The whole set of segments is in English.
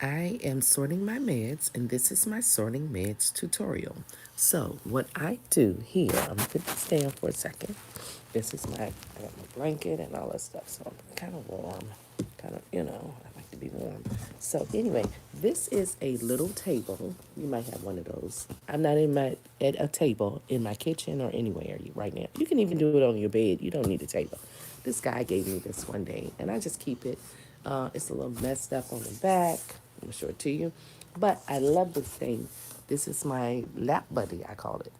I am sorting my meds, and this is my sorting meds tutorial. So what I do here, I'm gonna put this down for a second. This is I got my blanket and all that stuff, so I'm kind of warm, kind of, I like to be warm. So anyway, this is a little table. You might have one of those. I'm not at a table in my kitchen or anywhere right now. You can even do it on your bed. You don't need a table. This guy gave me this one day, and I just keep it. It's a little messed up on the back. I'm gonna show it to you, but I love this thing. This is my lap buddy, I call it.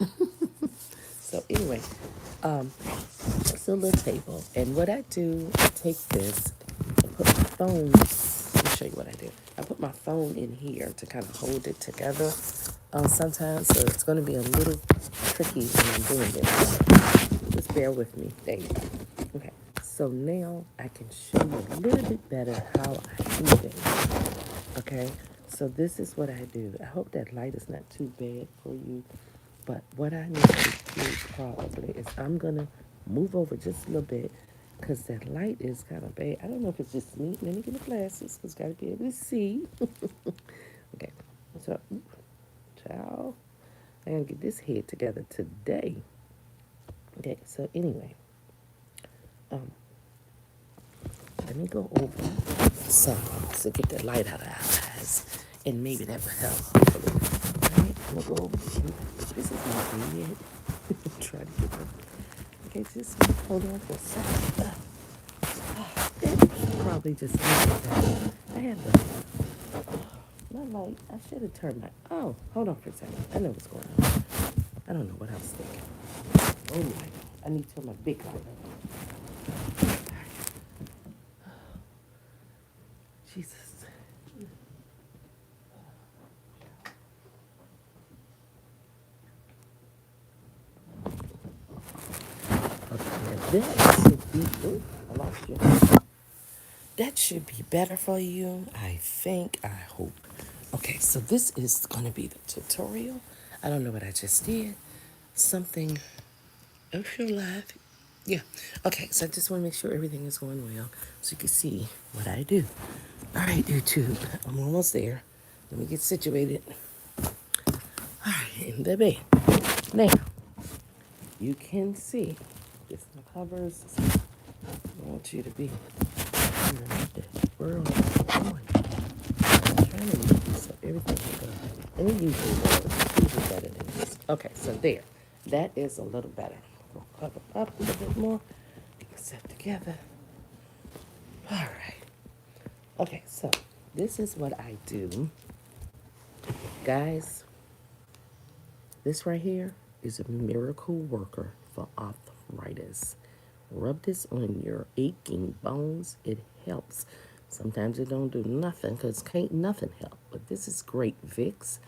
So anyway, it's a little table, and what I do, I take this and put my phone. Let me show you what I do. I put my phone in here to kind of hold it together. Sometimes, so it's going to be a little tricky when I'm doing this. Just bear with me. There you go. Okay. So now I can show you a little bit better how I do things. Okay. So this is what I do. I hope that light is not too bad for you. But what I need to do probably is I'm going to move over just a little bit because that light is kind of bad. I don't know if it's just me. Let me get my glasses because got to be able to see. Okay. So, child, I got to get this head together today. Okay. So anyway, um, let me go over some to get the light out of our eyes. And maybe that will help, hopefully. All right, I'm going to go over to, this is my bed. Try to get them. Okay, just hold on for a second. It probably just needed that. I had my light. I should have turned my. Oh, hold on for a second. I know what's going on. I don't know what I was thinking. Oh my! I need to turn my big light on. Jesus. Okay, now that should be. Oh, I lost you. That should be better for you. I think. I hope. Okay, so this is going to be the tutorial. I don't know what I just did. Something. Oh, you're live. Yeah. Okay, so I just want to make sure everything is going well so you can see what I do. All right, YouTube. I'm almost there. Let me get situated. All right, in the bed. Now, you can see this my covers. I want you to be in the world is going. I'm trying to make this so everything can go. Let me use these words. It's usually better than this. Okay, so there. That is a little better. We'll cover up a little bit more. Get myself together. All right. Okay, so this is what I do. Guys, this right here is a miracle worker for arthritis. Rub this on your aching bones. It helps. Sometimes it don't do nothing because can't nothing help. But this is great. Vicks.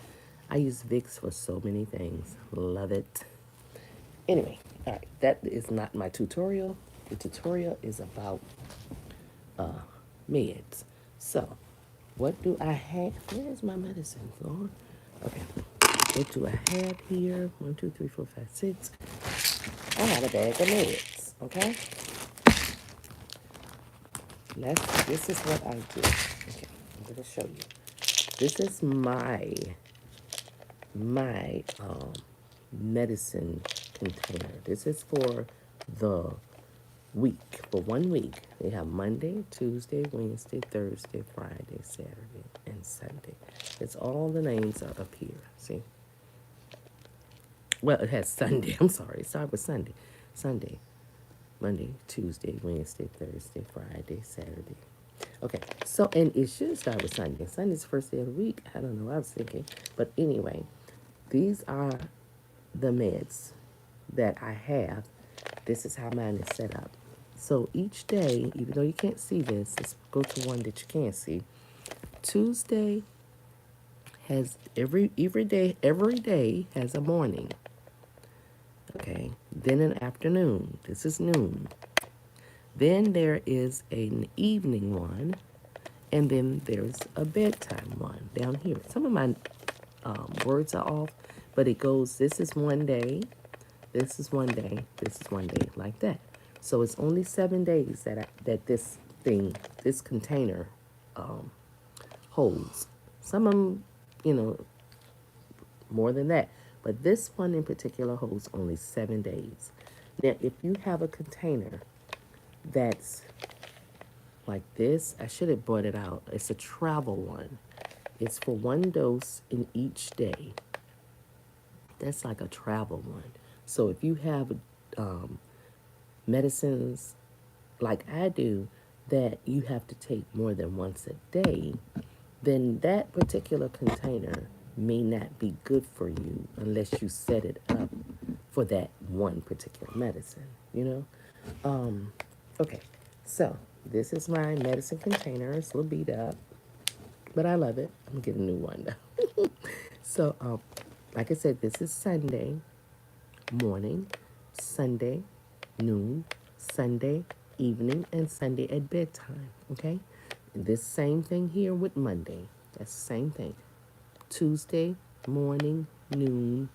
I use Vicks for so many things. Love it. Anyway, all right. That is not my tutorial. The tutorial is about meds. So, what do I have? Where's my medicine, Lord? Okay. What do I have here? 1, 2, 3, 4, 5, 6. I got a bag of meds. Okay. This is what I do. Okay. I'm gonna show you. This is my medicine container. This is for the week, for 1 week. They have Monday, Tuesday, Wednesday, Thursday, Friday, Saturday, and Sunday. It's all the names are up here. See? Well, it has Sunday. I'm sorry. Start with Sunday. Sunday, Monday, Tuesday, Wednesday, Thursday, Friday, Saturday. Okay, so, and it should start with Sunday. Sunday's the first day of the week. I don't know what I was thinking. But anyway, these are the meds that I have. This is how mine is set up. So each day, even though you can't see this, let's go to one that you can see. Tuesday has every day has a morning. Okay. Then an afternoon. This is noon. Then there is an evening one, and then there's a bedtime one down here. Some of my words are off, but it goes, this is one day, this is one day, this is one day, like that. So it's only 7 days that this container holds. Some of them, you know, more than that. But this one in particular holds only 7 days. Now, if you have a container that's like this, I should have brought it out. It's a travel one. It's for one dose in each day. That's like a travel one. So if you have um, medicines like I do that you have to take more than once a day, then that particular container may not be good for you unless you set it up for that one particular medicine, you know? Okay, so this is my medicine container. It's a little beat up, but I love it. I'm getting a new one now. So, like I said, this is Sunday morning, Sunday noon, Sunday evening, and Sunday at bedtime. Okay, and this same thing here with Monday. That's the same thing. Tuesday morning, noon,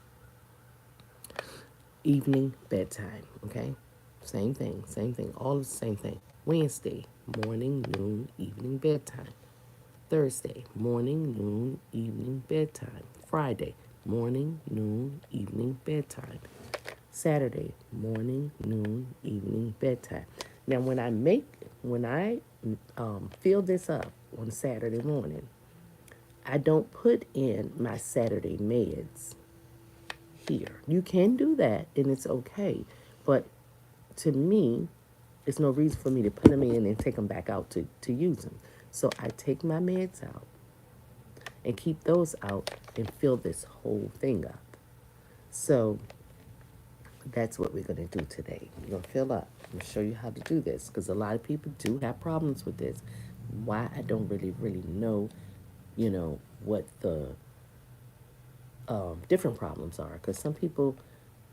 evening, bedtime. Okay, same thing, all the same thing. Wednesday morning, noon, evening, bedtime. Thursday, morning, noon, evening, bedtime. Friday, morning, noon, evening, bedtime. Saturday, morning, noon, evening, bedtime. Now, when I fill this up on Saturday morning, I don't put in my Saturday meds here. You can do that, and it's okay. But to me, there's no reason for me to put them in and take them back out to use them. So I take my meds out and keep those out and fill this whole thing up. So that's what we're going to do today. We're going to fill up. I'm going to show you how to do this because a lot of people do have problems with this. Why I don't really know, what the different problems are. Because some people,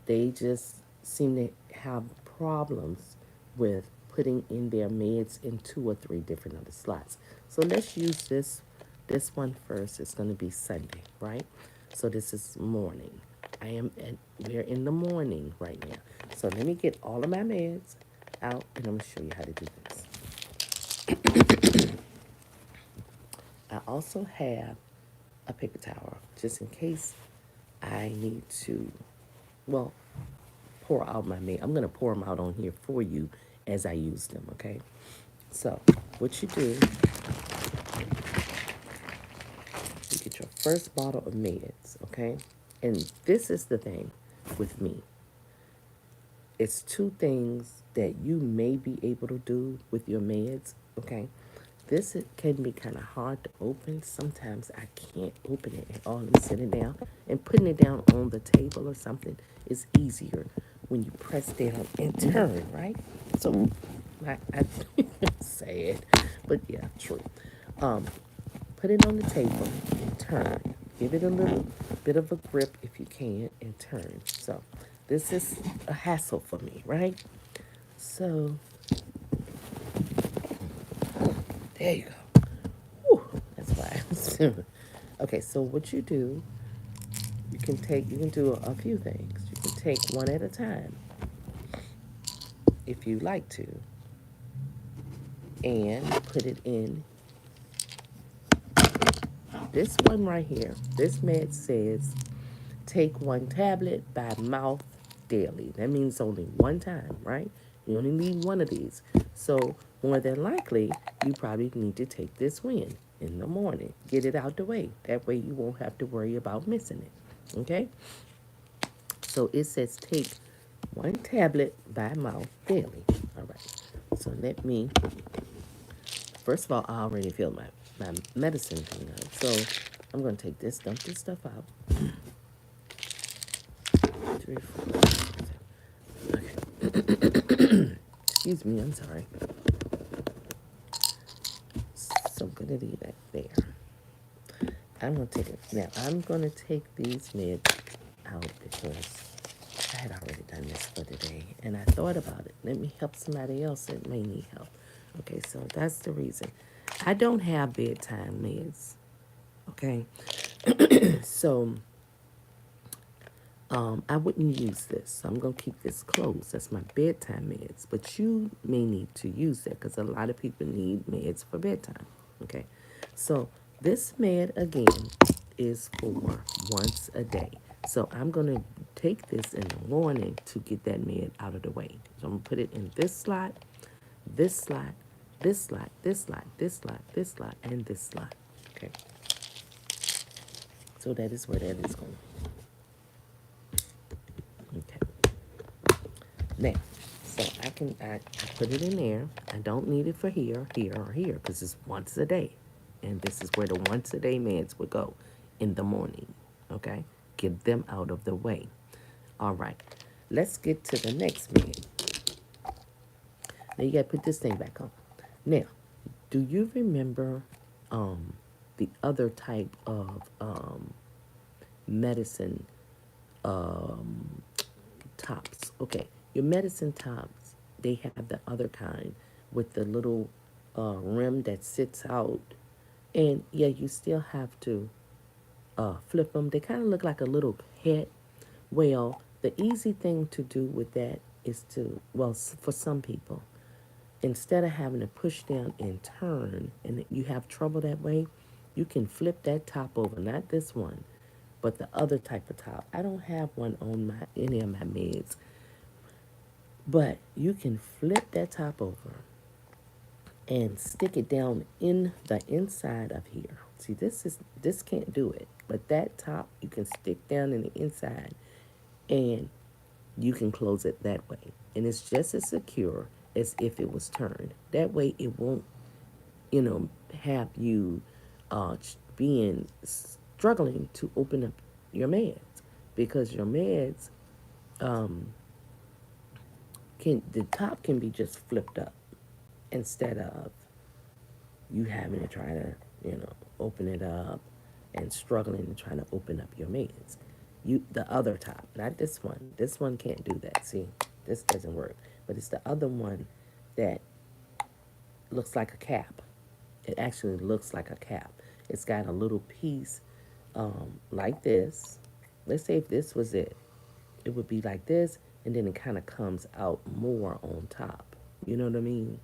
they just seem to have problems with putting in their meds in 2 or 3 different other slots. So let's use this one first. It's going to be Sunday, right? So this is morning. We're in the morning right now. So let me get all of my meds out and I'm going to show you how to do this. I also have a paper towel just in case I need to, well, pour out my meds. I'm going to pour them out on here for you as I use them, okay? So what you do, you get your first bottle of meds, okay? And this is the thing with me. It's 2 things that you may be able to do with your meds, okay? This can be kind of hard to open. Sometimes I can't open it at all. I'm sitting down and putting it down on the table or something is easier when you press down and turn, right? So I say it, but yeah, true. Um, Put it on the table and turn. Give it a little bit of a grip if you can and turn. So this is a hassle for me, right? So there you go. Whew, that's why. Okay, so what you do, you can do a few things. You can take one at a time if you like to and put it in this one right here. This med says take 1 tablet by mouth daily. That means only one time, right? You only need one of these. So more than likely, you probably need to take this in the morning. Get it out the way. That way you won't have to worry about missing it. Okay? So it says take 1 tablet by mouth daily. All right. So let me, first of all, I already filled my medicine thing up. So I'm going to take this, dump this stuff out. 3, 4, 5, 6, 7. Okay. Excuse me, I'm sorry. So I'm going to leave that there. I'm going to take it. Now, I'm going to take these meds out because I had already done this for today. And I thought about it. Let me help somebody else that may need help. Okay, so that's the reason. I don't have bedtime meds. Okay? So I wouldn't use this. So I'm going to keep this closed. That's my bedtime meds. But you may need to use that because a lot of people need meds for bedtime. Okay? So This med again is for once a day. So I'm going to take this in the morning to get that med out of the way. So I'm going to put it in this slot, this slot, this slot, this slot, this slot, this slot, and this slot. Okay. So that is where that is going. Okay. Now, so I put it in there. I don't need it for here, here, or here because it's once a day. And this is where the once a day meds would go in the morning. Okay? Get them out of the way. All right. Let's get to the next med. Now you gotta put this thing back on. Now, do you remember the other type of medicine tops? Okay, your medicine tops, they have the other kind with the little rim that sits out. And yeah, you still have to flip them. They kind of look like a little head. Well, the easy thing to do with that is to, well, for some people, instead of having to push down and turn, and you have trouble that way, you can flip that top over. Not this one, but the other type of top. I don't have one on my any of my meds, but you can flip that top over and stick it down in the inside of here. See, this can't do it, but that top you can stick down in the inside, and you can close it that way, and it's just as secure as if it was turned. That way, it won't, have you being struggling to open up your meds, because your meds the top can be just flipped up instead of you having to try to, open it up and struggling and trying to open up your meds. The other top, not this one. This one can't do that. See, this doesn't work. But it's the other one that looks like a cap. It actually looks like a cap. It's got a little piece like this. Let's say if this was it, it would be like this, and then it kind of comes out more on top. You know what I mean?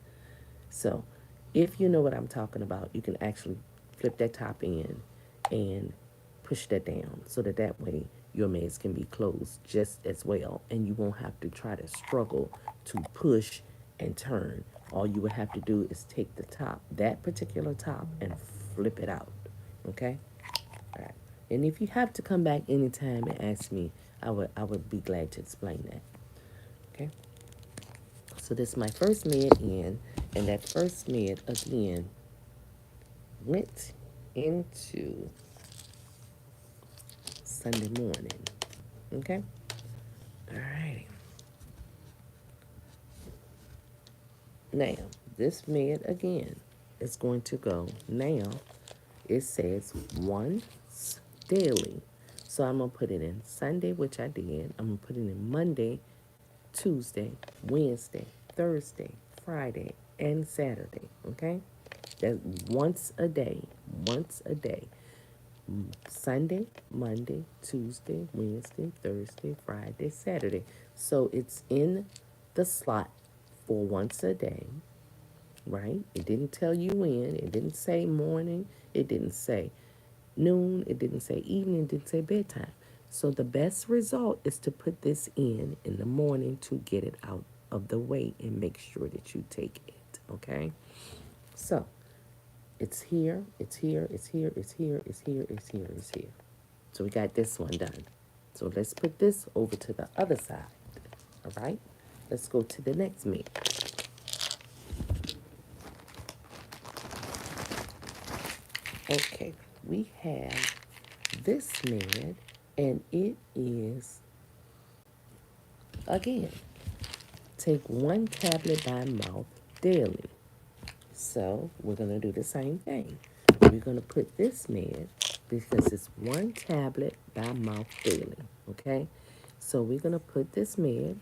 So if you know what I'm talking about, you can actually flip that top in and push that down so that way your meds can be closed just as well, and you won't have to try to struggle to push and turn. All you would have to do is take the top, that particular top, and flip it out. Okay? All right. And if you have to come back anytime and ask me, I would be glad to explain that. Okay? So this is my first med in, and that first med again went into Sunday morning. Okay? All right. Now, this med again is going to go now. It says once daily. So I'm going to put it in Sunday, which I did. I'm going to put it in Monday, Tuesday, Wednesday, Thursday, Friday, and Saturday. Okay? That's once a day. Once a day. Sunday, Monday, Tuesday, Wednesday, Thursday, Friday, Saturday. So it's in the slot for once a day, right? It didn't tell you when. It didn't say morning. It didn't say noon. It didn't say evening. It didn't say bedtime. So the best result is to put this in the morning to get it out of the way and make sure that you take it, okay? So it's here, it's here, it's here, it's here, it's here, it's here, it's here. So we got this one done. So let's put this over to the other side. All right? Let's go to the next meat. Okay, we have this med, and it is, again, take one tablet by mouth daily. So we're going to do the same thing. We're going to put this med, because it's one tablet by mouth daily, okay? So we're going to put this med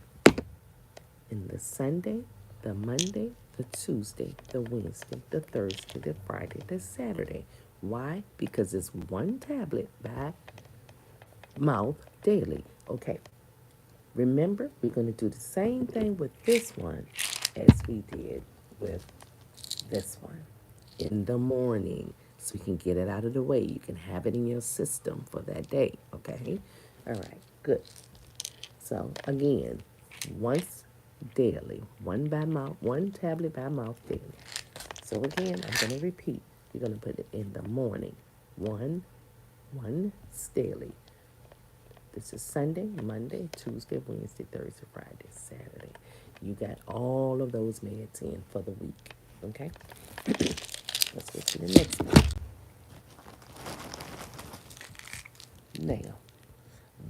in the Sunday, the Monday, the Tuesday, the Wednesday, the Thursday, the Friday, the Saturday. Why? Because it's one tablet by mouth daily. Okay. Remember, we're going to do the same thing with this one as we did with this one in the morning. so you can get it out of the way. You can have it in your system for that day, okay? All right, good. So again, once daily, one by mouth, one tablet by mouth daily. So again, I'm going to repeat. You're going to put it in the morning, one daily. This is Sunday, Monday, Tuesday, Wednesday, Thursday, Friday, Saturday. You got all of those meds in for the week, okay? Let's go to the next one. Now,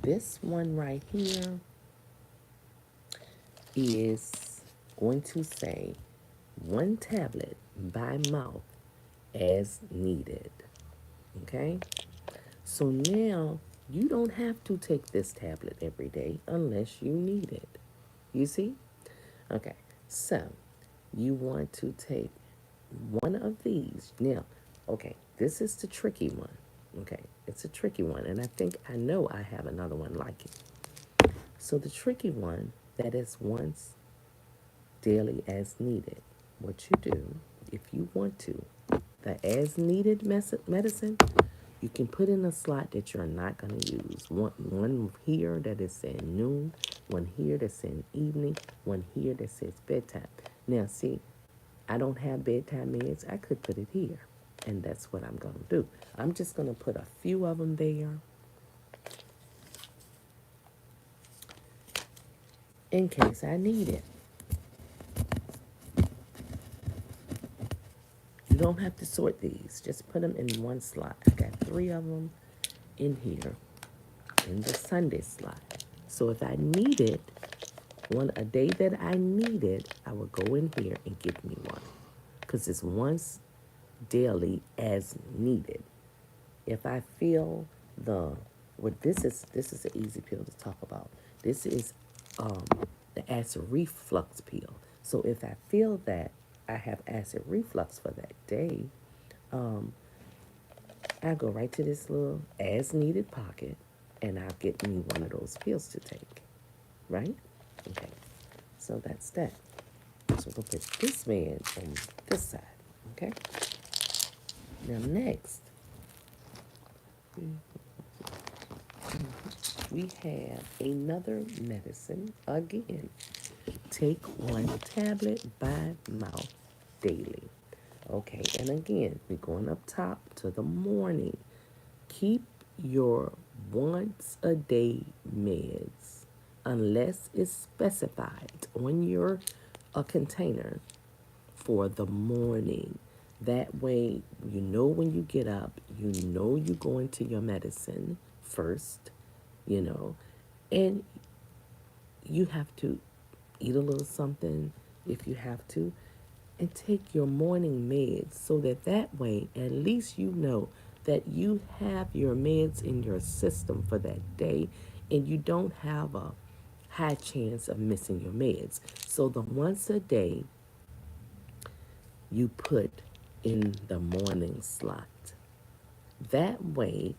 this one right here is going to say one tablet by mouth as needed. Okay? So now you don't have to take this tablet every day unless you need it. You see? Okay. So you want to take one of these. Now, okay, this is the tricky one. Okay, it's a tricky one. And I think I know I have another one like it. So the tricky one that is once daily as needed. What you do, if you want to, the as needed medicine, you can put in a slot that you're not going to use. One here that is saying noon, one here that says evening, one here that says bedtime. Now, see, I don't have bedtime meds. I could put it here, and that's what I'm going to do. I'm just going to put a few of them there in case I need it. You don't have to sort these. Just put them in one slot. I got 3 of them in here in the Sunday slot. So if I need it, a day that I need it, I will go in here and get me one. Because it's once daily as needed. If I feel this is an easy pill to talk about. This is the acid reflux pill. So if I feel that I have acid reflux for that day, I go right to this little as needed pocket and I'll get me one of those pills to take. Right? Okay. So that's that. So we'll put this man on this side. Okay? Now next, we have another medicine again. Take one tablet by mouth daily. Okay, and again, we're going up top to the morning. Keep your once a day meds unless it's specified on your container for the morning. That way, you know when you get up, you know you're going to your medicine first, you know, and you have to eat a little something if you have to, and take your morning meds so that way at least you know that you have your meds in your system for that day and you don't have a high chance of missing your meds. So the once a day you put in the morning slot. That way,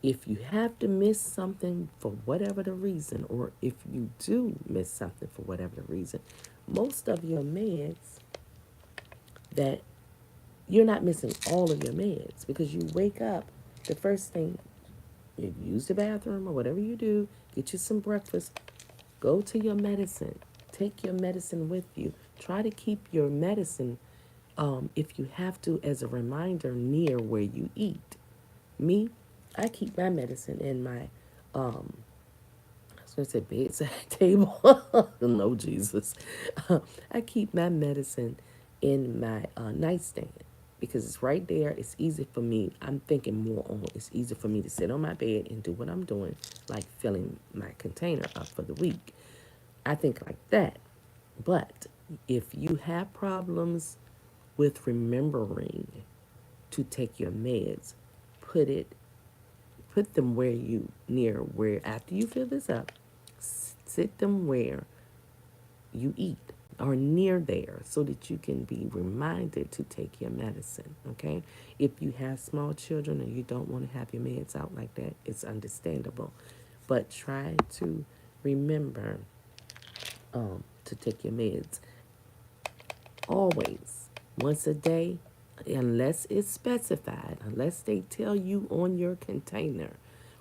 if you have to miss something for whatever the reason, or if you do miss something for whatever the reason, most of your meds that you're not missing all of your meds because you wake up, the first thing, you use the bathroom or whatever you do, get you some breakfast, go to your medicine, take your medicine with you. Try to keep your medicine, if you have to, as a reminder, near where you eat. Me, I keep my medicine in my, I was going to say bedside table. No, Jesus. I keep my medicine in my nightstand because it's right there. It's easy for me. I'm thinking more on it's easy for me to sit on my bed and do what I'm doing, like filling my container up for the week. I think like that. But if you have problems with remembering to take your meds, put it put them where you near where after you fill this up, sit them where you eat or near there so that you can be reminded to take your medicine. Okay, if you have small children and you don't want to have your meds out like that, it's understandable, but try to remember to take your meds always once a day unless it's specified, unless they tell you on your container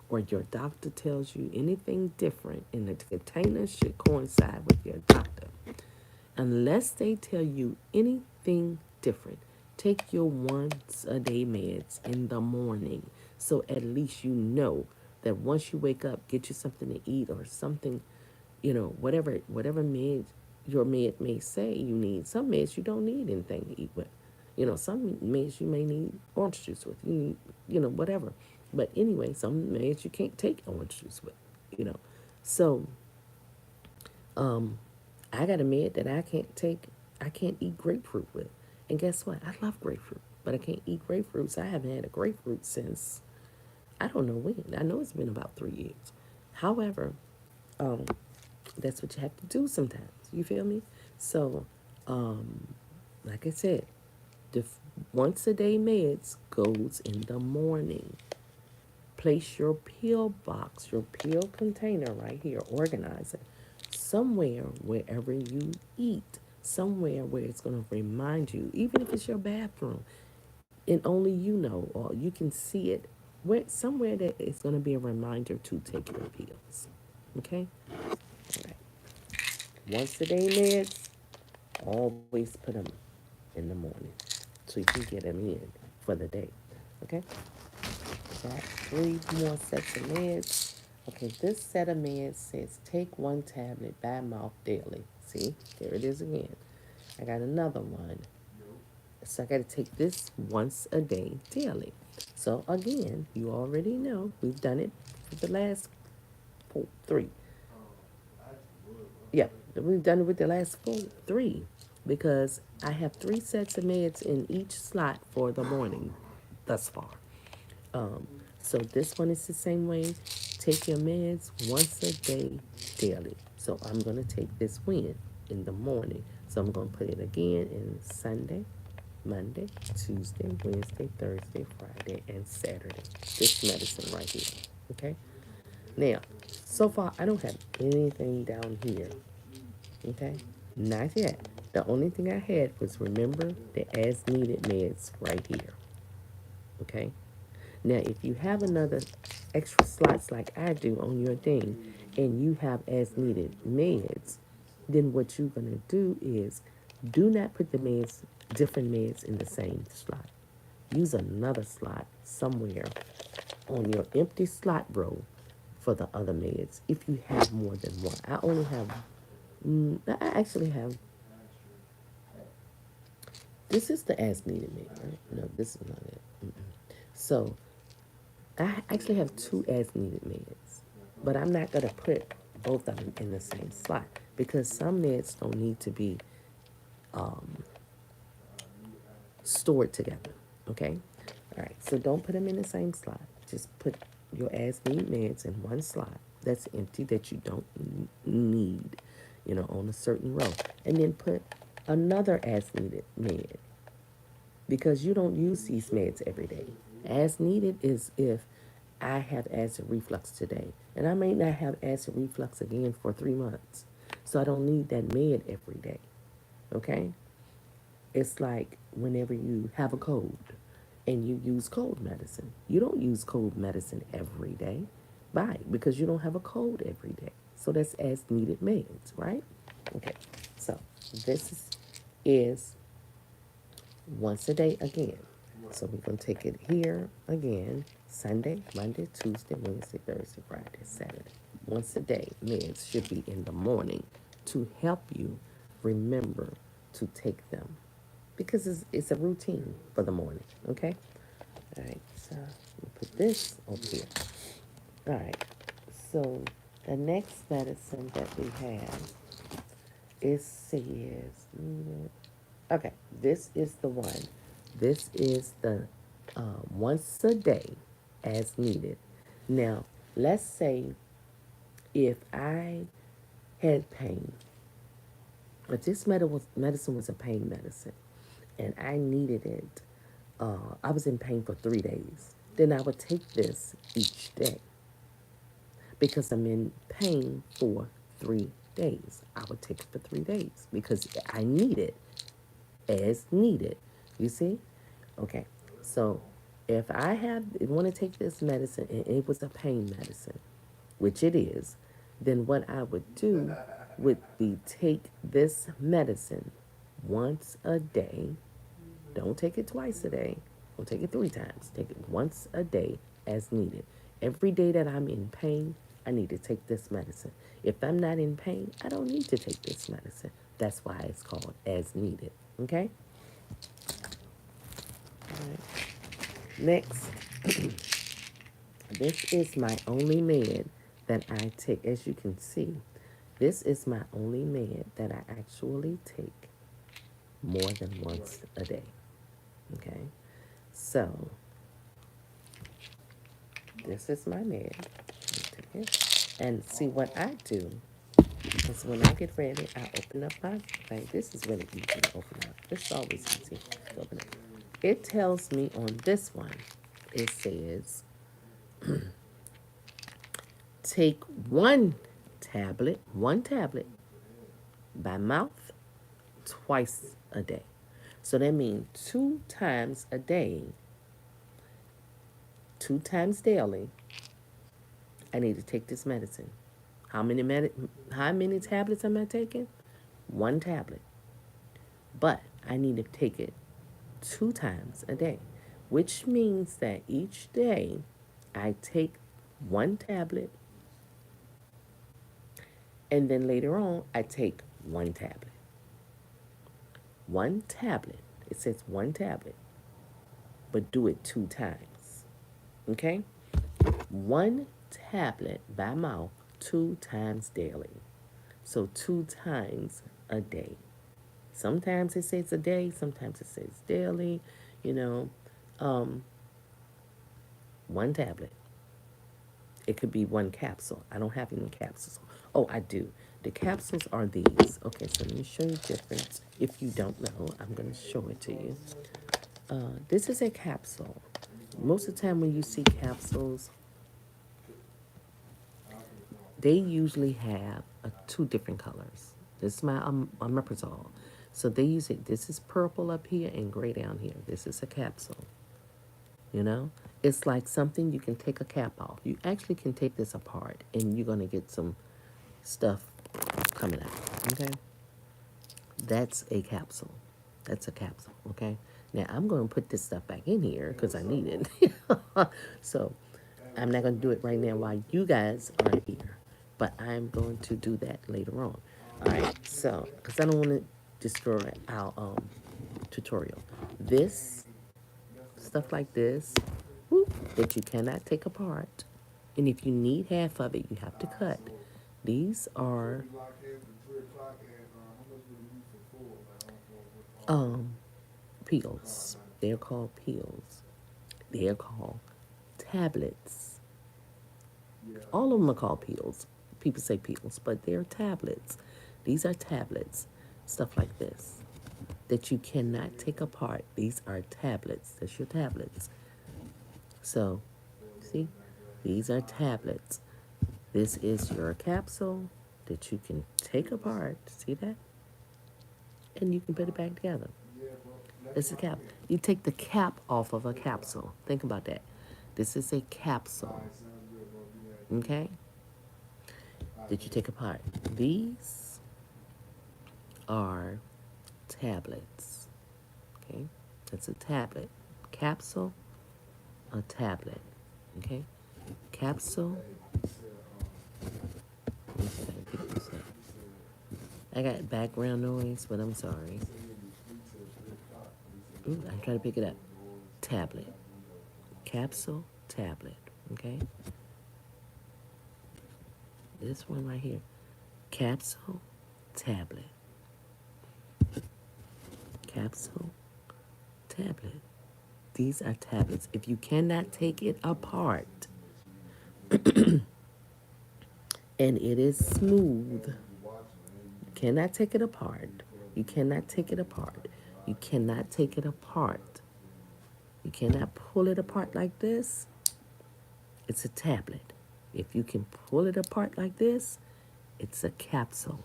or your doctor tells you anything different, and the container should coincide with your doctor. Unless they tell you anything different, take your once a day meds in the morning. So at least you know that once you wake up, get you something to eat or something, whatever meds your med may say you need. Some meds you don't need anything to eat with. Some meds you may need orange juice with. You need, whatever. But anyway, some meds you can't take orange juice with. So I got a med that I can't take, I can't eat grapefruit with. And guess what? I love grapefruit, but I can't eat grapefruits. I haven't had a grapefruit since I don't know when. I know it's been about 3 years. However, um, that's what you have to do sometimes. You feel me? So, like I said, the once a day meds goes in the morning. Place your pill box, your pill container right here, organize it somewhere wherever you eat, somewhere where it's going to remind you, even if it's your bathroom, and only you know, or you can see it, somewhere that it's going to be a reminder to take your pills. Okay? All right. Once a day meds, always put them in the morning so you can get them in for the day. Okay? Got 3 more sets of meds. Okay, this set of meds says take 1 tablet by mouth daily. See, there it is again. I got another one. So I got to take this once a day daily. So again, you already know we've done it for the last 3. Yeah, we've done it with the last 3 because I have 3 sets of meds in each slot for the morning thus far. Um, so this one is the same way. Take your meds once a day daily. So I'm going to take this when? In the morning. So I'm going to put it again in Sunday, Monday, Tuesday, Wednesday, Thursday, Friday, and Saturday. This medicine right here. Okay? Now, so far I don't have anything down here. Okay? Not yet. The only thing I had was, remember, the as needed meds right here. Okay? Now, if you have another extra slots like I do on your thing, and you have as needed meds, then what you're going to do is do not put the different meds in the same slot. Use another slot somewhere on your empty slot row for the other meds if you have more than one. I only have, I actually have, this is the as needed med, right? No, this is not it. So I actually have 2 as needed meds, but I'm not going to put both of them in the same slot because some meds don't need to be um, stored together. Okay? All right, so don't put them in the same slot. Just put your as needed meds in one slot that's empty that you don't need, on a certain row. And then put another as needed med because you don't use these meds every day. As needed is if I have acid reflux today, and I may not have acid reflux again for 3 months. So I don't need that med every day. Okay? It's like whenever you have a cold and you use cold medicine. You don't use cold medicine every day. Why? Because you don't have a cold every day. So that's as needed meds, right? Okay. So this is once a day again. So we're going to take it here again Sunday, Monday, Tuesday, Wednesday, Thursday, Friday, Saturday. Once a day, meds should be in the morning to help you remember to take them because it's a routine for the morning, okay? All right, so we'll put this over here. All right, so the next medicine that we have says, okay, this is the one. This is the once a day as needed. Now, let's say if I had pain, but this medicine was a pain medicine, and I needed it. I was in pain for 3 days. Then I would take this each day because I'm in pain for 3 days. I would take it for 3 days because I need it as needed. You see? Okay, so if I want to take this medicine and it was a pain medicine, which it is, then what I would do would be take this medicine once a day. Don't take it twice a day. Don't take it 3 times. Take it once a day as needed. Every day that I'm in pain, I need to take this medicine. If I'm not in pain, I don't need to take this medicine. That's why it's called as needed. Okay? All right. Next, this is my only med that I take. As you can see, this is my only med that I actually take more than once a day. Okay? So, this is my med. And see what I do is when I get ready, I open up my thing. This is really easy to open up. It's always easy to open up. It tells me on this one, it says take one tablet by mouth twice a day. So that means 2 times a day, 2 times daily, I need to take this medicine. How many tablets am I taking? One tablet. But I need to take it 2 times a day, which means that each day I take one tablet and then later on I take one tablet. One tablet. It says one tablet, but do it 2 times. Okay? One tablet by mouth 2 times daily. So 2 times a day. Sometimes it says a day, sometimes it says daily, you know. One tablet. It could be one capsule. I don't have any capsules. Oh, I do. The capsules are these. Okay, so let me show you the difference. If you don't know, I'm going to show it to you. This is a capsule. Most of the time when you see capsules, they usually have 2 different colors. This is my omeprazole. So they use it. This is purple up here and gray down here. This is a capsule. You know, it's like something you can take a cap off. You actually can take this apart and you're going to get some stuff coming out. Okay. That's a capsule. That's a capsule. Okay. Now I'm going to put this stuff back in here because I need it. So I'm not going to do it right now while you guys are here, but I'm going to do that later on. All right. So, because I don't want to destroy our tutorial. This stuff like this, whoop, that you cannot take apart. And if you need half of it, you have to cut. These are um, peels. They're called peels. They're called tablets. All of them are called peels. People say peels, but they're tablets. These are tablets. Stuff like this that you cannot take apart. These are tablets. That's your tablets. So, see, these are tablets. This is your capsule that you can take apart. See that? And you can put it back together. It's a cap. You take the cap off of a capsule. Think about that. This is a capsule. Okay? That you take apart. These are tablets. Okay? That's a tablet. Capsule, a tablet. Okay? Capsule. I got background noise, but I'm sorry. I'm trying to pick it up. Tablet. Capsule, tablet. Okay? This one right here. Capsule, tablet. Capsule, tablet. These are tablets. If you cannot take it apart and it is smooth, you cannot take it apart. You cannot take it apart. You cannot take it apart. You cannot pull it apart like this. It's a tablet. If you can pull it apart like this, it's a capsule,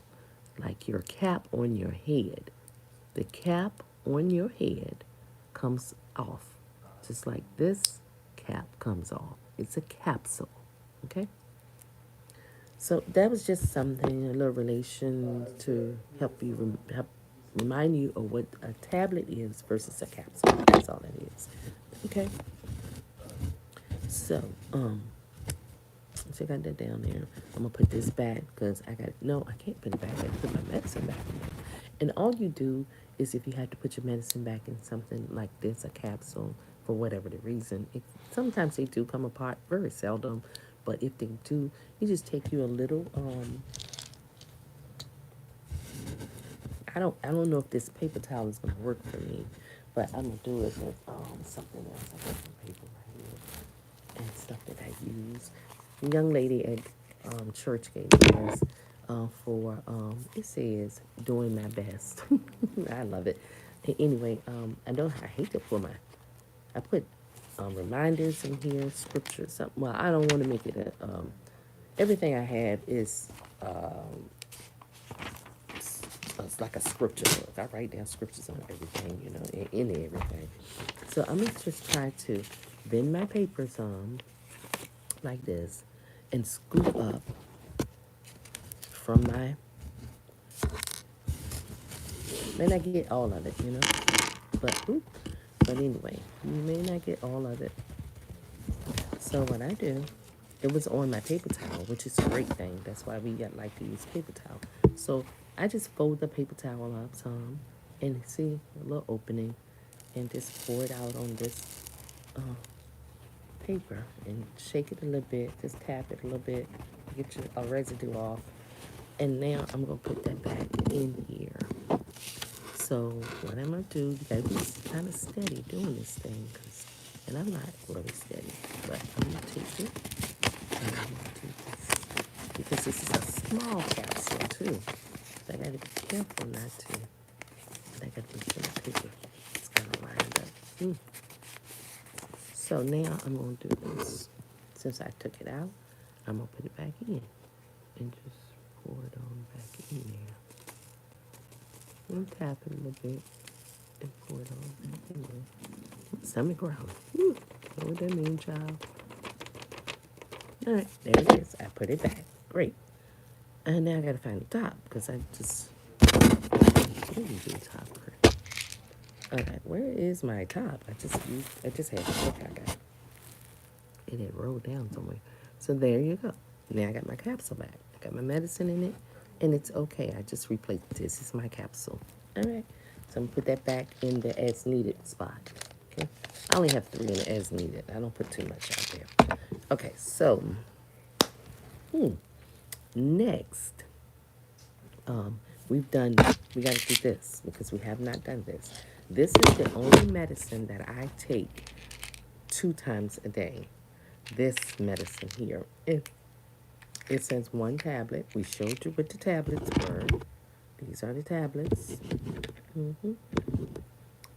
like your cap on your head. The cap on your head comes off. Just like this cap comes off. It's a capsule. Okay? So that was just something, a little relation to help you help remind you of what a tablet is versus a capsule. That's all that is. Okay. So, so I got that down there. I'm gonna put this back because I got no, I can't put it back. I got to put my medicine back in there. And all you do is if you have to put your medicine back in something like this, a capsule, for whatever the reason, sometimes they do come apart, very seldom, but if they do, you just take you a little I don't know if this paper towel is gonna work for me, but I'm gonna do it with something else. I got some paper right here and stuff that I use. The young lady at church gave me this for it says doing my best. I love it. Anyway, I hate to put I put reminders in here, scripture, something. Well, I don't want to make it everything I have is it's like a scripture book. I write down scriptures on everything, in everything. So I'm gonna just try to bend my papers like this and scoop up from my. May not get all of it, but anyway, you may not get all of it. So what I do, it was on my paper towel, which is a great thing. That's why we got like to use paper towel. So I just fold the paper towel up some, and see a little opening, and just pour it out on this uh, paper and shake it a little bit. Just tap it a little bit, get your residue off, and now I'm gonna put that back in here. So what I'm gonna do, you gotta be kind of steady doing this thing, and I'm not really steady, but I'm gonna take it. And I'm gonna take this because this is a small capsule too. So I gotta be careful not to. But I gotta make sure the paper is kind of lined up. So now I'm gonna do this. Since I took it out, I'm gonna put it back in and just pour it on back in there. And tap it a little bit and pour it on back in there. Stomach growling. Know what that means, child? All right, there it is. I put it back. Great. And now I gotta find the top because I just didn't do the top first. Okay, where is my top? I just had to look. I got it had rolled down somewhere. So there you go. Now I got my capsule back. I got my medicine in it, and it's okay. I just replaced this. This is my capsule. All right. So I'm gonna put that back in the as needed spot. Okay. I only have 3 in the as needed. I don't put too much out there. Okay. So next, we got to do this because we have not done this. This is the only medicine that I take 2 times a day. This medicine here. It says 1 tablet. We showed you what the tablets were. These are the tablets.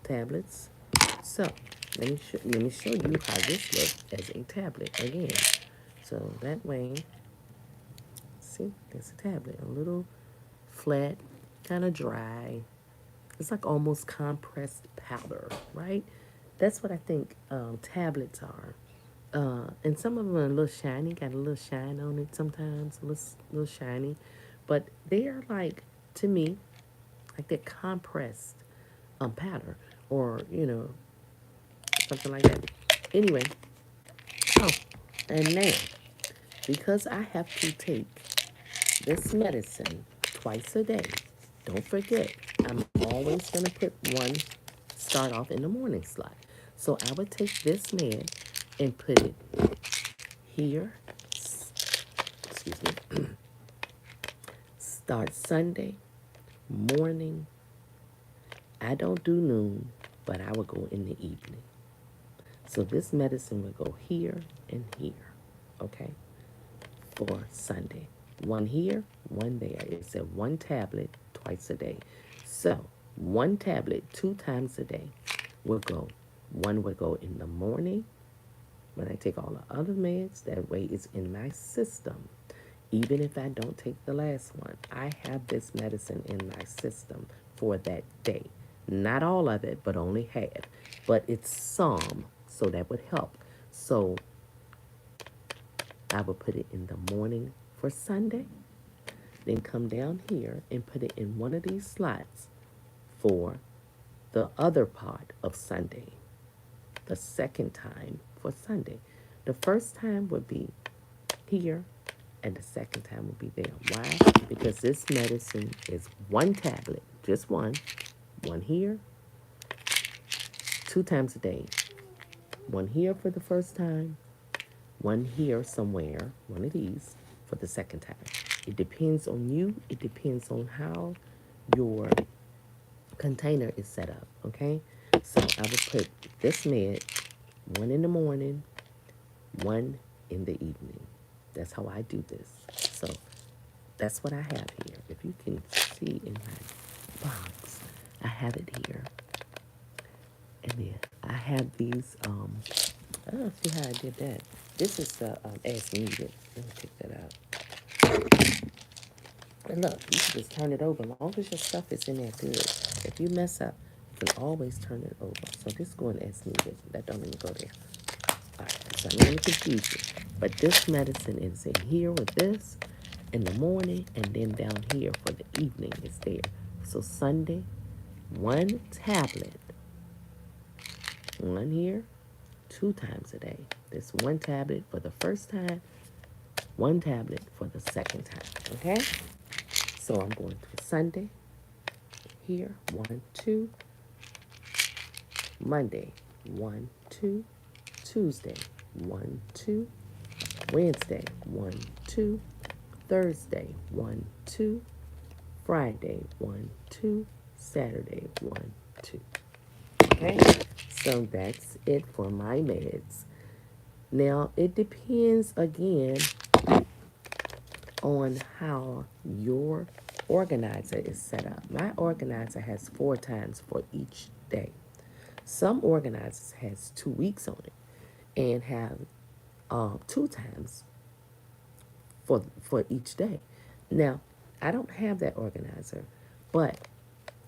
Tablets. So let me show you how this looks as a tablet again. So that way, see, there's a tablet, a little flat, kind of dry. It's like almost compressed powder, right? That's what I think tablets are. And some of them are a little shiny, got a little shine on it sometimes, a little shiny. But they are like, to me, like they're compressed powder or, something like that. Anyway, oh, and now, because I have to take this medicine twice a day, don't forget, I'm always going to put one start off in the morning slot. So I would take this med and put it here. Excuse me. Start Sunday morning. I don't do noon, but I would go in the evening. So this medicine would go here and here, okay, for Sunday. 1 here, 1 there. It's at 1 tablet twice a day. So 1 tablet 2 times a day would go. One would go in the morning when I take all the other meds. That way it's in my system. Even if I don't take the last one, I have this medicine in my system for that day. Not all of it, but only half. But it's some, so that would help. So I would put it in the morning for Sunday, then come down here and put it in one of these slots for the other part of Sunday, the second time for Sunday. The first time would be here, and the second time would be there. Why? Because this medicine is one tablet, just one here, 2 times a day. One here for the first time, one here somewhere, one of these for the second time. It depends on you. It depends on how your container is set up, okay? So I would put this med, one in the morning, one in the evening. That's how I do this. So that's what I have here. If you can see in my box, I have it here. And then I have these, I don't see how I did that. This is the as needed. Let me take that out. And look, you can just turn it over. As long as your stuff is in there good. If you mess up, you can always turn it over. So this going as needed. That don't even go there. All right, so I don't want to confuse you. But this medicine is in here with this in the morning, and then down here for the evening is there. So Sunday, one tablet, one here, 2 times a day. This one tablet for the first time, one tablet for the second time. Okay? So I'm going to Sunday, here, 1, 2, Monday, 1, 2, Tuesday, 1, 2, Wednesday, 1, 2, Thursday, 1, 2, Friday, 1, 2, Saturday, 1, 2. Okay? So that's it for my meds. Now, it depends again on how your organizer is set up. My organizer has 4 times for each day. Some organizers has 2 weeks on it and have 2 times for each day. Now, I don't have that organizer, but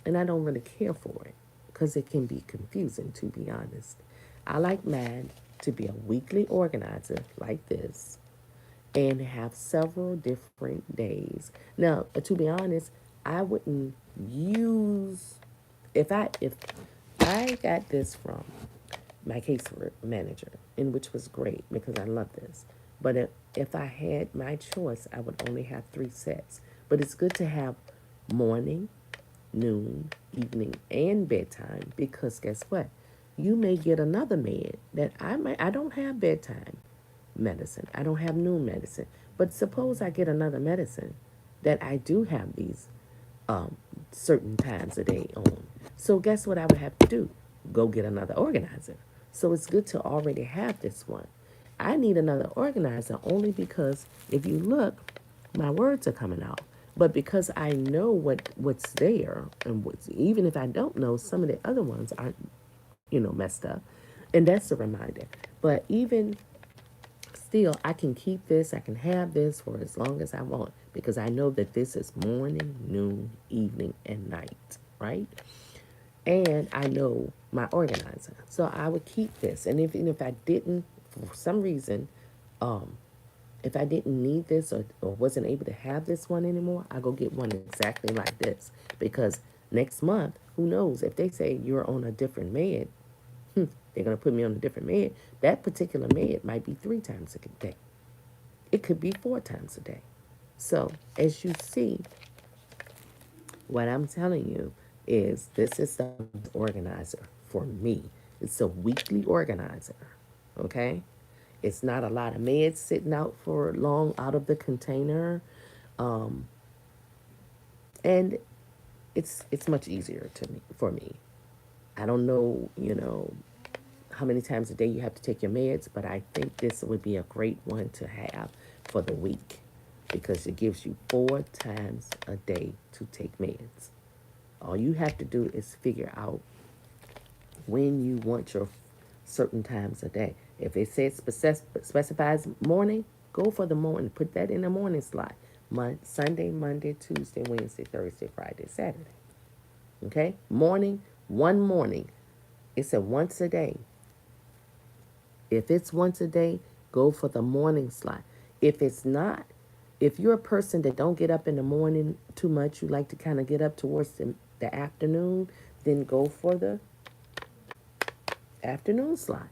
and I don't really care for it because it can be confusing, to be honest. I like mine to be a weekly organizer like this and have several different days. Now, to be honest, I wouldn't use if I got this from my case manager, and which was great because I love this. But if I had my choice, I would only have 3 sets. But it's good to have morning, noon, evening, and bedtime because guess what? You may get another med that I don't have bedtime medicine. I don't have noon medicine. But suppose I get another medicine that I do have these um, certain times a day on. So guess what I would have to do? Go get another organizer. So it's good to already have this one. I need another organizer only because if you look, my words are coming out. But because I know what's there, and even if I don't know, some of the other ones aren't, messed up, and that's a reminder. But even still, I can keep this. I can have this for as long as I want because I know that this is morning, noon, evening, and night, right? And I know my organizer, so I would keep this. And if I didn't, for some reason, um, if I didn't need this or wasn't able to have this one anymore, I go get one exactly like this because next month, who knows if they say you're on a different med, they're gonna put me on a different med. That particular med might be 3 times a day. It could be 4 times a day. So as you see, what I'm telling you is this is the organizer for me. It's a weekly organizer. Okay? It's not a lot of meds sitting out for long out of the container. Um, and it's much easier to me for me. I don't know, how many times a day you have to take your meds, but I think this would be a great one to have for the week because it gives you 4 times a day to take meds. All you have to do is figure out when you want your certain times a day. If it says specifies morning, go for the morning. Put that in the morning slot. Sunday, Monday, Tuesday, Wednesday, Thursday, Friday, Saturday. Okay? Morning, One morning. It said once a day. If it's once a day, go for the morning slot. If it's not, if you're a person that don't get up in the morning too much, you like to kind of get up towards the afternoon, then go for the afternoon slot.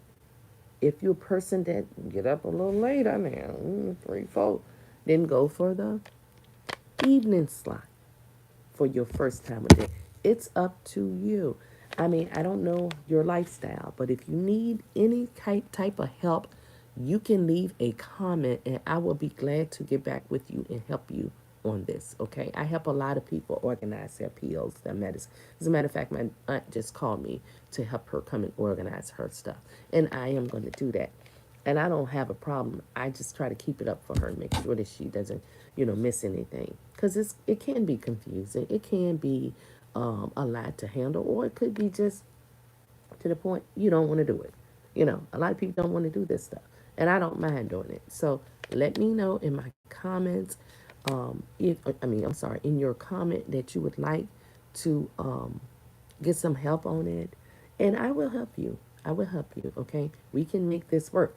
If you're a person that get up a little later now, 3, 4, then go for the evening slot for your first time of day. It's up to you. I mean, I don't know your lifestyle, but if you need any type of help, you can leave a comment and I will be glad to get back with you and help you on this, okay? I help a lot of people organize their pills, their medicine. As a matter of fact, my aunt just called me to help her come and organize her stuff, and I am going to do that. And I don't have a problem. I just try to keep it up for her and make sure that she doesn't, miss anything. Because it can be confusing. It can be a lot to handle, or it could be just to the point you don't want to do it. A lot of people don't want to do this stuff, and I don't mind doing it. So let me know in my comments, if I mean, I'm sorry, in your comment that you would like to get some help on it, and I will help you. I will help you. Okay, we can make this work.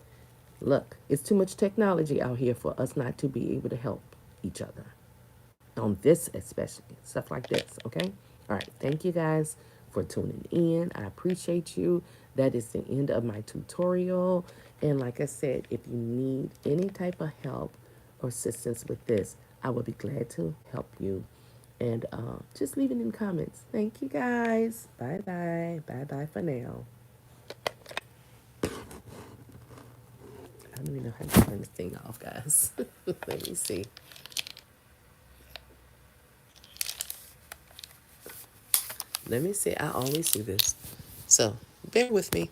Look, it's too much technology out here for us not to be able to help each other on this, especially stuff like this. Okay. All right. Thank you guys for tuning in. I appreciate you. That is the end of my tutorial. And like I said, if you need any type of help or assistance with this, I will be glad to help you. And just leave it in comments. Thank you guys. Bye bye. Bye bye for now. I don't even know how to turn this thing off, guys. Let me see. Let me see. I always do this. So bear with me.